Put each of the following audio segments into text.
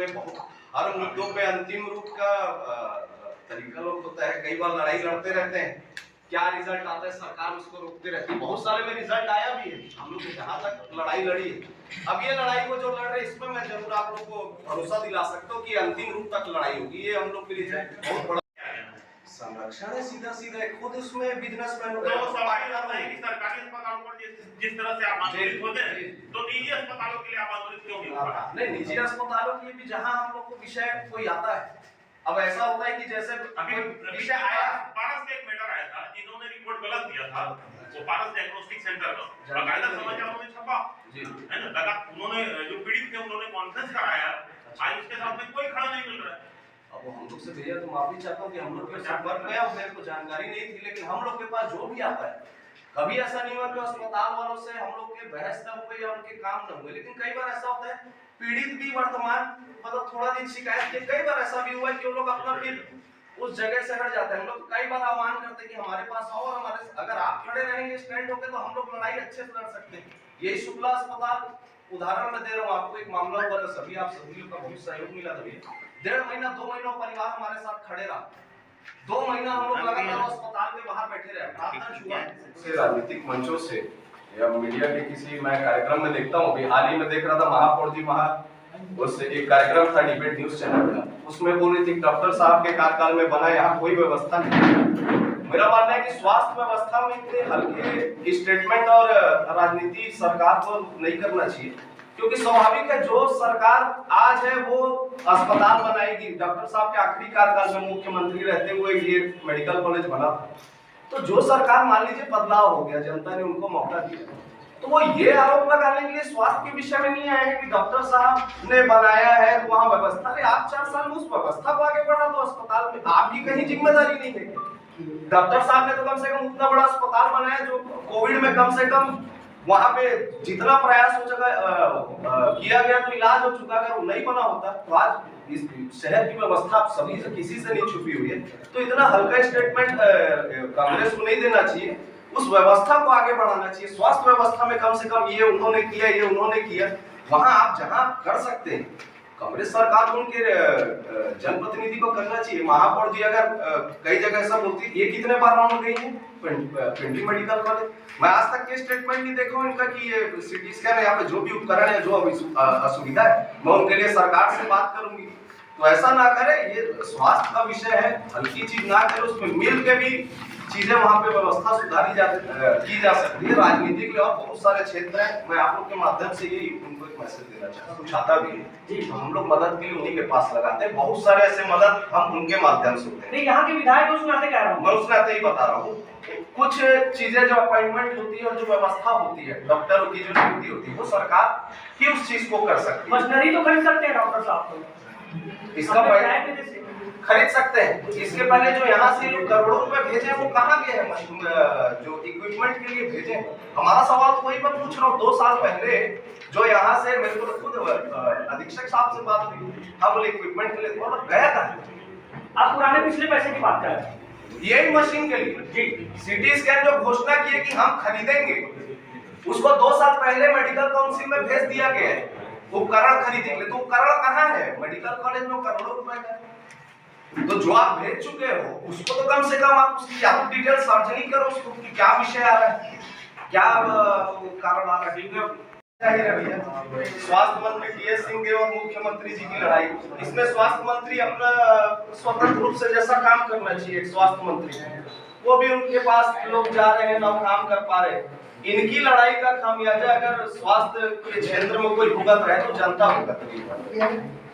उसमें बहुत हर मुद्दों पे अंतिम रूप का तरीका लोग होता है, कई बार लड़ाई लड़ते रहते हैं, क्या रिजल्ट आता है सरकार उसको रोकते रहती है। बहुत सारे में रिजल्ट आया भी है, हम लोग जहां तक लड़ाई लड़ी है। अब ये लड़ाई को जो लड़ रहे हैं इसमें मैं जरूर आप लोग को भरोसा दिला सकता हूँ कि अंतिम रूप तक लड़ाई होगी। ये हम लोग के लिए बहुत बड़ा संरक्षण है, सीधा सीधा खुद उसमें बिजनेसमैन तो सवाल आता है कि सरकारी अस्पतालों पर जिस तरह से आप आंदोलित होते हैं, तो निजी अस्पतालों के लिए आप आंदोलित क्यों नहीं हो रहा? नहीं, निजी अस्पतालों के लिए भी जहां हम लोग को विषय कोई आता है, अब ऐसा होता है कि जैसे अभी विषय आया, पारस का एक मैटर आया था, जिन्होंने रिपोर्ट गलत दिया था, वो पारस डायग्नोस्टिक सेंटर का बाकायदा समाचारों में छपा है ना, लगा उन्होंने जो पीड़ित थे उन्होंने कॉन्फ्रेंस कराया, आज उसके साथ में कोई खड़ा नहीं मिल रहा है। अब हम लोग से भैया तो माफी चाहता हूँ कि हम लोग के संपर्क में और मेरे को जानकारी नहीं थी, लेकिन हम लोग के पास जो भी आता है कभी ऐसा नहीं हुआ कि अस्पताल वालों से हम लोग के बहस न हुए या उनके काम न हुए। लेकिन कई बार ऐसा होता है पीड़ित भी वर्तमान मतलब थोड़ा दिन शिकायत के, कई बार ऐसा भी हुआ है कि वो लोग अपना फिर उस जगह से हट जाते हैं। हम लोग कई बार आह्वान करते हैं कि हमारे पास आओ और हमारे अगर आप खड़े रहेंगे स्टैंड होकर तो हम लोग लड़ाई अच्छे से लड़ सकते हैं। यही शुक्ला अस्पताल उदाहरण मैं दे रहा हूँ आपको, एक मामला हुआ था, सभी आप सभी का बहुत सहयोग मिला था। 1.5 महीना 2 महीना परिवार हमारे साथ खड़े रहा, 2 महीना हम लोग लगातार अस्पताल के बाहर बैठे रहे। राजनीतिक मंचों से या मीडिया के किसी मैं कार्यक्रम में देखता हूँ, अभी हाल ही में देख रहा था महापौर जी उससे एक कार्यक्रम था डिबेट न्यूज चैनल का, उसमें बोल रही थी डॉक्टर साहब के कार्यकाल में बना यहाँ कोई व्यवस्था नहीं। मेरा मानना है कि स्वास्थ्य व्यवस्था में इतने हल्के स्टेटमेंट और राजनीति सरकार को नहीं करना चाहिए, क्योंकि स्वाभाविक है जो सरकार आज है वो अस्पताल बनाएगी। डॉक्टर साहब के आखिरी कार्यकाल में मुख्यमंत्री रहते हुए ये मेडिकल कॉलेज बना था। तो जो सरकार मान लीजिए बदलाव हो गया, जनता ने उनको मौका दिया, तो वो ये आरोप लगाने के लिए स्वास्थ्य के विषय में नहीं आए हैं कि डॉक्टर साहब ने बनाया है तो वहाँ व्यवस्था। अरे आप 4 साल में उस व्यवस्था को आगे बढ़ा दो अस्पताल में, आपकी कहीं जिम्मेदारी नहीं है। डॉक्टर साहब ने तो कम से कम उतना बड़ा अस्पताल बनाया जो कोविड में कम से कम वहां पे जितना प्रयास हो चुका किया गया तो इलाज हो चुका, अगर वो नहीं बना होता तो आज इस शहर की व्यवस्था आप सभी से किसी से नहीं छुपी हुई है। तो इतना हल्का स्टेटमेंट कांग्रेस को नहीं देना चाहिए, उस व्यवस्था को आगे बढ़ाना चाहिए। स्वास्थ्य व्यवस्था में कम से कम ये उन्होंने किया, ये उन्होंने किया, वहां आप जहां कर सकते हैं कांग्रेस सरकार को उनके जनप्रतिनिधि को करना चाहिए। महापौर जी अगर कई जगह ऐसा बोलती है, ये कितने बार राउंड गई है पिंडी मेडिकल कॉलेज, मैं आज तक ये स्टेटमेंट नहीं देखा इनका कि ये सिटी स्कैन है, यहाँ पे जो भी उपकरण है जो असुविधा है मैं उनके लिए सरकार से बात करूंगी। तो ऐसा ना करे, ये स्वास्थ्य का विषय है, हल्की चीज ना करे, उसमें मिल के भी चीजें वहां पे व्यवस्था सुधारी की जा सकती है। राजनीति के और बहुत सारे क्षेत्र हैं, मैं आप लोग के माध्यम से यही उनको एक मैसेज देना चाहता भी है। तो हम लोग मदद के लिए उन्हीं के पास लगाते हैं, बहुत सारे ऐसे मदद हम उनके माध्यम से होते हैं। यहाँ के विधायक उस नाते कह रहा हूँ, मैं उस नाते ही बता रहा हूँ, कुछ चीजें जो अपॉइंटमेंट होती है और जो व्यवस्था होती है डॉक्टरों की जो नियुक्ति होती है वो सरकार ही उस चीज को कर सकती है। मशीनरी तो खरीद सकते हैं डॉक्टर साहब को, इसका खरीद सकते हैं। इसके पहले जो यहाँ से लोग करोड़ों रुपए भेजे वो कहाँ गए हैं, जो इक्विपमेंट के लिए भेजे। हमारा सवाल तो वही मैं पूछ रहा हूँ, 2 साल पहले जो यहाँ से मेरे को खुद अधीक्षक साहब से बात हुई, हम बोले इक्विपमेंट के लिए तो गया था। आप पुराने पिछले पैसे की बात कर रहे हैं, यही मशीन के लिए सिटी स्कैन जो घोषणा की है कि हम खरीदेंगे, उसको 2 साल पहले मेडिकल काउंसिल में भेज दिया गया है उपकरण खरीदेंगे। तो उपकरण कहाँ है, मेडिकल कॉलेज में करोड़ों रुपए का। तो जो आप भेज चुके हो उसको तो कम से कम आप उसकी आप डिटेल सार्वजनिक करो, उसको क्या विषय आ रहा है, क्या कारण आ रहा है। स्वास्थ्य मंत्री टीएस सिंह और मुख्यमंत्री जी की लड़ाई, इसमें स्वास्थ्य मंत्री अपना स्वतंत्र रूप से जैसा काम करना चाहिए, स्वास्थ्य मंत्री वो भी उनके पास लोग जा रहे हैं ना काम कर पा रहे। इनकी लड़ाई का खामियाजा अगर स्वास्थ्य के क्षेत्र में कोई भुगत रहे तो जनता भुगत रही है।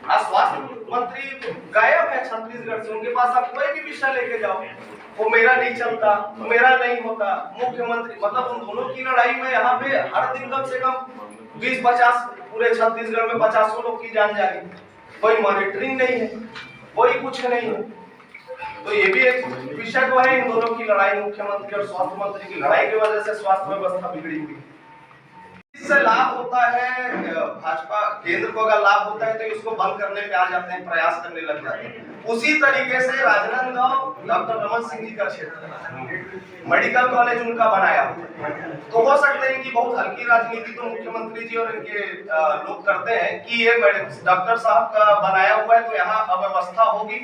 आज स्वास्थ्य मंत्री गायब है छत्तीसगढ़ से, उनके पास आप कोई भी विषय लेके जाओ वो मेरा नहीं चलता, मेरा नहीं होता। मुख्यमंत्री मतलब उन दोनों की लड़ाई में यहाँ पे हर दिन कम से कम 20-50 पूरे छत्तीसगढ़ में 50 लोग की जान जा रही, कोई मॉनिटरिंग नहीं है, कोई कुछ नहीं है। तो ये भी एक विषय तो है इन दोनों की लड़ाई, मुख्यमंत्री और स्वास्थ्य मंत्री की लड़ाई की वजह से स्वास्थ्य व्यवस्था बिगड़ी हुई। इससे लाभ होता है भाजपा केंद्र को, अगर लाभ होता है तो उसको बंद करने पे आ जाते हैं, प्रयास करने लग जाते हैं। उसी तरीके से राजनांदगांव डॉक्टर रमन सिंह जी का क्षेत्र है, मेडिकल कॉलेज उनका बनाया हुआ है। तो हो सकता है कि बहुत हल्की राजनीति तो मुख्यमंत्री जी और इनके लोग करते हैं कि ये डॉक्टर साहब का बनाया हुआ है तो यहाँ अव्यवस्था होगी,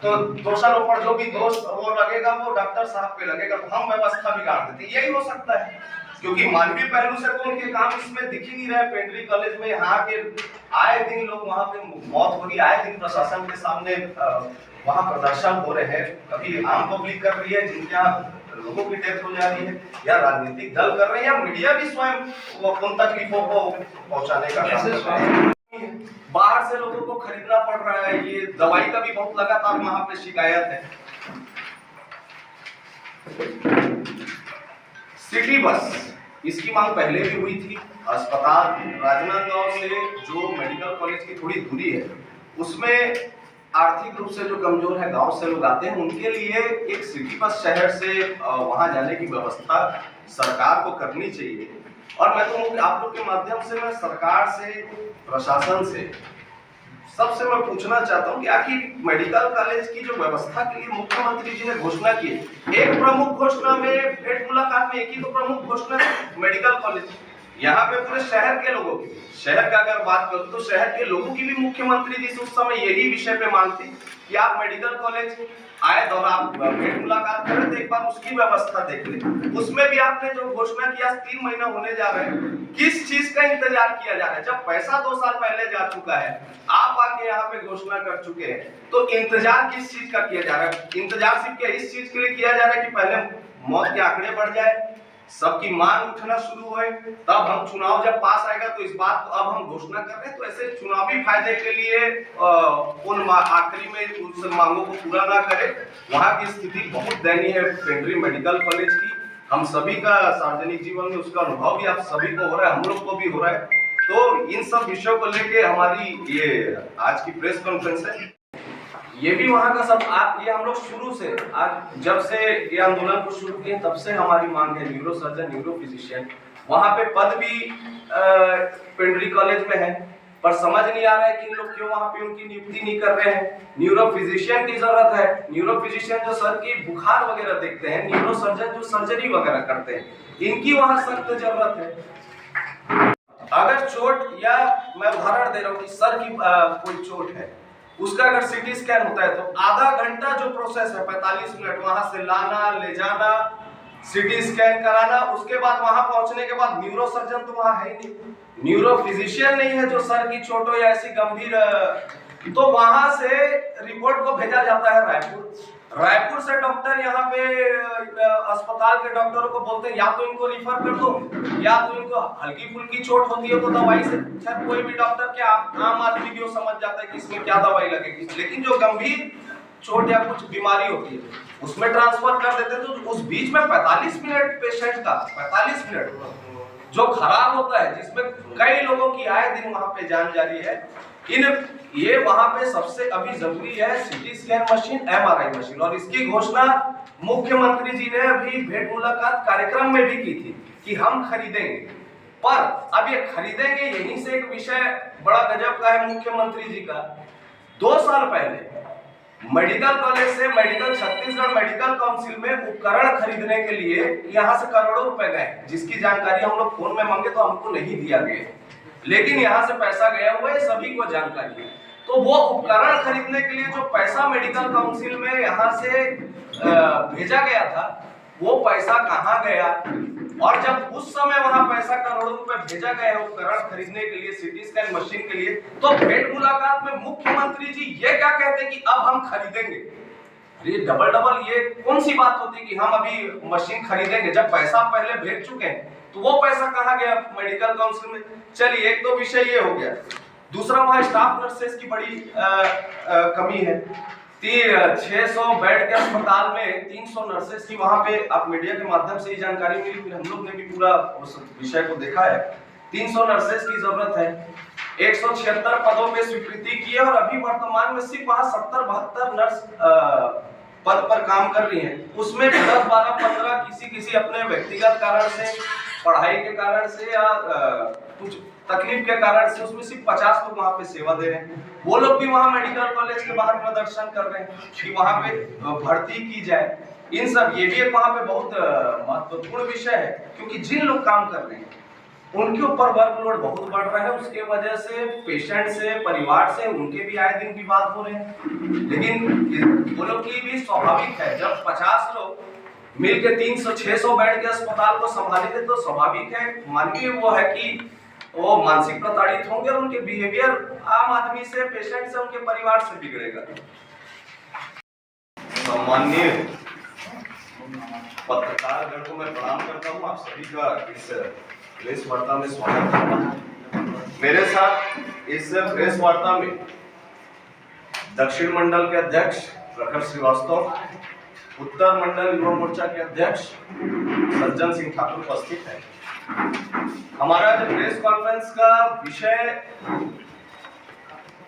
तो दोषारोपण जो भी दोष वो लगेगा वो डॉक्टर साहब पे लगेगा, तो हम व्यवस्था बिगाड़ देते, यही हो सकता है। क्योंकि मानवीय पहलू से तो उनके काम इसमें दिख ही नहीं रहे। पेंड्री कॉलेज में यहाँ के आए दिन लोग वहाँ पे मौत हो रही, आए दिन प्रशासन के सामने वहाँ प्रदर्शन हो रहे हैं, कभी आम पब्लिक कर रही है जिनके यहाँ लोगों की डेथ हो जा रही है, या राजनीतिक दल कर रहे हैं, या मीडिया भी स्वयं उन तकलीफों को पहुंचाने का काम कर रहा है। बाहर से लोगों को खरीदना पड़ रहा है, ये दवाई का भी बहुत लगातार वहां पे शिकायत है। सिटी बस इसकी मांग पहले भी हुई थी। अस्पताल राजनांदगांव से जो मेडिकल कॉलेज की थोड़ी दूरी है उसमें आर्थिक रूप से जो कमजोर है, गांव से लोग आते हैं, उनके लिए एक सिटी बस शहर से वहां जाने की व्यवस्था सरकार को करनी चाहिए। और मैं तो आप लोग के माध्यम से मैं सरकार से, प्रशासन से, सबसे मैं पूछना चाहता हूं कि आखिर मेडिकल कॉलेज की जो व्यवस्था के लिए मुख्यमंत्री जी ने घोषणा की है, एक प्रमुख घोषणा में भेंट मुलाकात में एक ही तो प्रमुख घोषणा मेडिकल कॉलेज, यहाँ पे पूरे शहर के लोगों की, शहर का अगर बात करूं तो शहर के लोगों की भी मुख्यमंत्री जी से उस समय यही विषय पे मांग थी कि आप मेडिकल कॉलेज आए तो आप भेंट मुलाकात करें तो एक बार उसकी व्यवस्था देख लें। उसमें भी आपने जो घोषणा किया 3 महीना होने जा रहे हैं, किस चीज का इंतजार किया जा रहा है? जब पैसा 2 साल पहले जा चुका है, आप आके यहाँ पे घोषणा कर चुके हैं, तो इंतजार किस चीज का किया जा रहा है? इंतजार सिर्फ क्या इस चीज के लिए किया जा रहा है कि पहले मौत के आंकड़े बढ़ जाए, सबकी मांग उठना शुरू हो, तब हम चुनाव जब पास आएगा तो इस बात को अब हम घोषणा कर रहे हैं, तो ऐसे चुनावी फायदे के लिए उन आखिरी में उस मांगों को पूरा ना करें। वहां की स्थिति बहुत दयनीय है पेंड्री मेडिकल कॉलेज की, हम सभी का सार्वजनिक जीवन में उसका अनुभव भी आप सभी को हो रहा है, हम लोग को भी हो रहा है। तो इन सब विषयों को लेके हमारी ये आज की प्रेस कॉन्फ्रेंस है। ये भी वहाँ का सब ये हम लोग शुरू से, आज जब से ये आंदोलन को शुरू किए तब से हमारी मांग है न्यूरो सर्जन, न्यूरो फिजिशियन। वहाँ पे पद भी पेंड्री कॉलेज में है, पर समझ नहीं आ रहा है कि इन लोग क्यों वहाँ पे उनकी नियुक्ति नहीं कर रहे हैं। न्यूरो फिजिशियन की जरूरत है, न्यूरो फिजिशियन जो सर की बुखार वगैरह देखते हैं, न्यूरो सर्जन जो सर्जरी वगैरह करते हैं, इनकी वहाँ सख्त जरूरत है। अगर चोट, या मैं उदाहरण दे रहा हूँ कि सर की कोई चोट है, उसका अगर सीटी स्कैन होता है तो आधा घंटा जो प्रोसेस है 45 मिनट वहां से लाना ले जाना, सीटी स्कैन कराना, उसके बाद वहां पहुंचने के बाद न्यूरो सर्जन तो वहां है ही नहीं, न्यूरो फिजिशियन नहीं है जो सर की चोट हो या ऐसी गंभीर, तो वहां से रिपोर्ट को भेजा जाता है रायपुर। रायपुर से डॉक्टर यहाँ पे अस्पताल के डॉक्टरों को बोलते हैं या तो इनको रिफर कर दो, या तो इनको हल्की फुल्की चोट होती है तो दवाई से, शायद कोई भी डॉक्टर क्या आम आदमी भी समझ जाता है कि इसमें क्या दवाई लगेगी, लेकिन जो गंभीर चोट या कुछ बीमारी होती है उसमें ट्रांसफर कर देते हैं। तो उस बीच में 45 मिनट पेशेंट का, 45 मिनट जो खराब होता है, जिसमें कई लोगों की आए दिन वहां पे जान जा रही है, ये वहां पे सबसे अभी जरूरी है CT scan machine, MRI machine, और इसकी घोषणा मुख्यमंत्री जी ने अभी भेंट मुलाकात कार्यक्रम में भी की थी कि हम खरीदेंगे। पर अब ये खरीदेंगे, यहीं से एक विषय बड़ा गजब का है मुख्यमंत्री जी का। 2 साल पहले मेडिकल कॉलेज से छत्तीसगढ़ मेडिकल काउंसिल में उपकरण खरीदने के लिए यहाँ से करोड़ों रुपए गए, जिसकी जानकारी हम लोग फोन में मांगे तो हमको नहीं दिया गया, लेकिन यहाँ से पैसा गया हुआ है, सभी को जानकारी है। तो वो उपकरण खरीदने के लिए जो पैसा मेडिकल काउंसिल में यहाँ से भेजा गया था, वो पैसा कहाँ गया, और जब उस समय वहां पैसा करोड़ों रुपए भेजा गया है उपकरण खरीदने के लिए, सीटी स्कैन मशीन के लिए, तो भेंट मुलाकात में मुख्यमंत्री जी ये क्या कहते हैं कि अब हम खरीदेंगे। ये डबल ये कौन सी बात होती है कि हम अभी मशीन खरीदेंगे, जब पैसा पहले भेज चुके हैं, तो वो पैसा कहाँ गया मेडिकल काउंसिल में। चलिए, एक तो विषय ये हो गया। दूसरा, वहां स्टाफ नर्सेस की बड़ी कमी है। 600 बेड के अस्पताल में 300 नर्सेस की, वहां पे आप मीडिया के माध्यम से ही जानकारी मिली, फिर हम लोग ने भी पूरा उस विषय को देखा है। 300 नर्सेस की जरूरत है, 176 पदों पे स्वीकृति की है, और अभी वर्तमान में सिर्फ वहां 70-72 नर्स पद पर काम कर रही हैं, उसमें 10, 12, 15 किसी अपने व्यक्तिगत कारण से, पढ़ाई के कारण से या कुछ तकलीफ के कारण से उसमें सिर्फ 50 लोग वहाँ पे सेवा दे रहे हैं। वो लोग भी वहाँ मेडिकल कॉलेज के बाहर प्रदर्शन कर रहे हैं कि वहाँ पे भर्ती की जाए। इन सब ये भी एक वहाँ पे बहुत महत्वपूर्ण विषय है, क्योंकि जिन लोग काम कर रहे हैं उनके ऊपर वर्कलोड बहुत बढ़ रहा है। उसके वजह से पेशेंट से, परिवार से, उनके भी आए दिन विवाद हो रहे हैं। लेकिन वो लोग की भी स्वाभाविक है, जब 50 लोग मिलकर 300-600 बेड के अस्पताल को संभालेंगे तो स्वाभाविक है, मानवीय वो है कि वो मानसिक प्रताड़ित होंगे और उनके बिहेवियर आम आदमी से, पेशेंट से, उनके परिवार से बिगड़ेगा। सम्माननीय पत्रकारगण को मैं प्रणाम करता हूँ। आप सभी का इस प्रेस वार्ता में स्वागत करता हूँ। मेरे साथ इस प्रेस वार्ता में दक्षिण मंडल के अध्यक्ष प्रखर श्रीवास्तव, उत्तर मंडल युवा मोर्चा के अध्यक्ष सज्जन सिंह ठाकुर उपस्थित है। हमारा जो प्रेस कॉन्फ्रेंस का विषय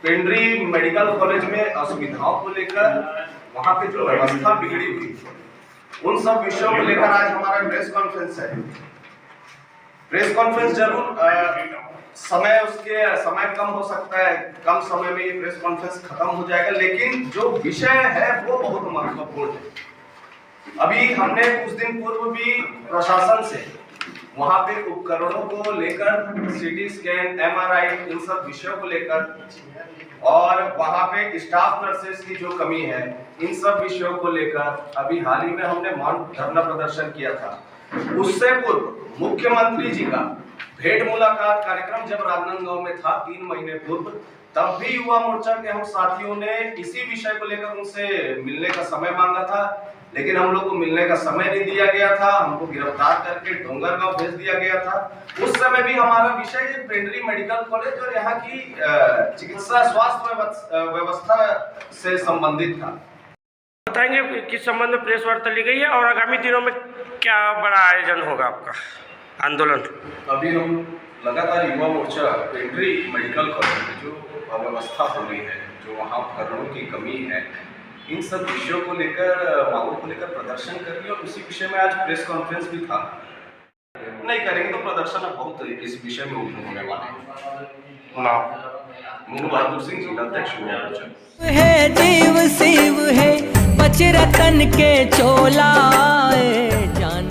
पेंड्री मेडिकल कॉलेज में असुविधाओं को लेकर, वहां पे जो व्यवस्था बिगड़ी हुई, उन सब विषयों को लेकर आज हमारा प्रेस कॉन्फ्रेंस है। प्रेस कॉन्फ्रेंस जरूर समय कम हो सकता है, कम समय में ये प्रेस कॉन्फ्रेंस खत्म हो जाएगा, लेकिन जो विषय है वो बहुत महत्वपूर्ण है। अभी हमने कुछ दिन पूर्व भी प्रशासन से वहां पे उपकरणों को लेकर, सीटी स्कैन, MRI, इन सब विषयों को लेकर, और वहां पे स्टाफ नर्सेस की जो कमी है, इन सब विषयों को लेकर अभी हाल ही में हमने मौन धरना प्रदर्शन किया था। उससे पूर्व मुख्यमंत्री जी का भेंट मुलाकात कार्यक्रम जब राजनांदगांव में था 3 महीने पूर्व, तब भी युवा मोर्चा के हम साथियों ने इसी विषय को लेकर उनसे मिलने का समय मांगा था, लेकिन हम लोग को मिलने का समय नहीं दिया गया था। हमको गिरफ्तार करके डोंगरगांव भेज दिया गया था। उस समय भी हमारा विषय पेंड्री मेडिकल कॉलेज और यहाँ की चिकित्सा स्वास्थ्य व्यवस्था से संबंधित था। बताएंगे किस संबंध में प्रेस वार्ता ली गई है और आगामी दिनों में क्या बड़ा आयोजन होगा आपका आंदोलन? अभी हम लगातार युवा मोर्चा पेंड्री मेडिकल कॉलेज में जो अव्यवस्था हो रही है, जो वहाँ उपकरणों की कमी है, इन सब विषयों को लेकर, मांगों को लेकर प्रदर्शन कर रही है। और उसी विषय में आज प्रेस कॉन्फ्रेंस भी था। नहीं करेंगे तो प्रदर्शन अब बहुत इस विषय में उग्र होने वाले हैं। मुंगू बहादुर सिंह जी, अध्यक्ष युवा मोर्चा। है देव शिव है, बच रतन के चोला जान